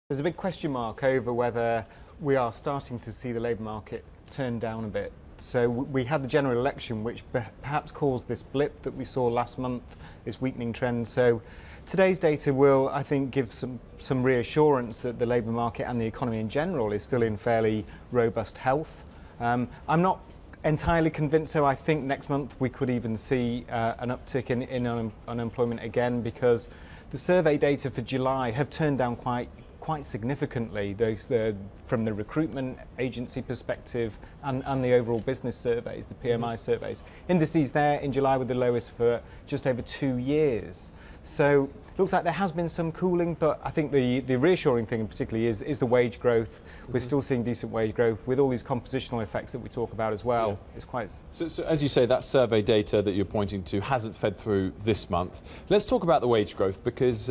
There's a big question mark over whether we are starting to see the labour market turn down a bit. So we had the general election, which perhaps caused this blip that we saw last month, this weakening trend. So today's data will, I think, give some reassurance that the labour market and the economy in general is still in fairly robust health. I'm not entirely convinced, so I think next month we could even see an uptick in unemployment again, because the survey data for July have turned down quite significantly, from the recruitment agency perspective and the overall business surveys, the PMI surveys. Indices there in July were the lowest for just over 2 years. So looks like there has been some cooling, but I think the reassuring thing particularly is the wage growth. We're still seeing decent wage growth with all these compositional effects that we talk about as well. Yeah. It's quite... So as you say, that survey data that you're pointing to hasn't fed through this month. Let's talk about the wage growth, because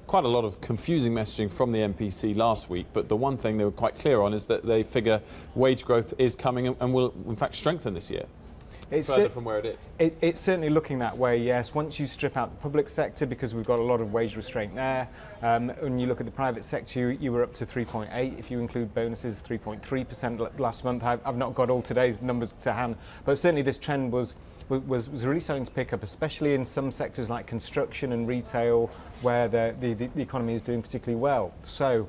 quite a lot of confusing messaging from the MPC last week, but the one thing they were quite clear on is that they figure wage growth is coming and will in fact strengthen this year. It's further from where it is. It's certainly looking that way, yes. Once you strip out the public sector, because we've got a lot of wage restraint there, when you look at the private sector, you were up to 3.8. If you include bonuses, 3.3% last month. I've not got all today's numbers to hand, but certainly this trend was really starting to pick up, especially in some sectors like construction and retail, where the economy is doing particularly well. So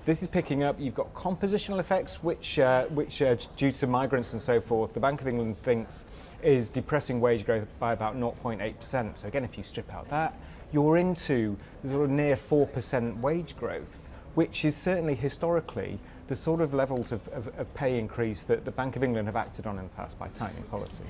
this is picking up. You've got compositional effects, which due to migrants and so forth, the Bank of England thinks is depressing wage growth by about 0.8%. So again, if you strip out that, you're into sort of near 4% wage growth, which is certainly historically the sort of levels of pay increase that the Bank of England have acted on in the past by tightening policy.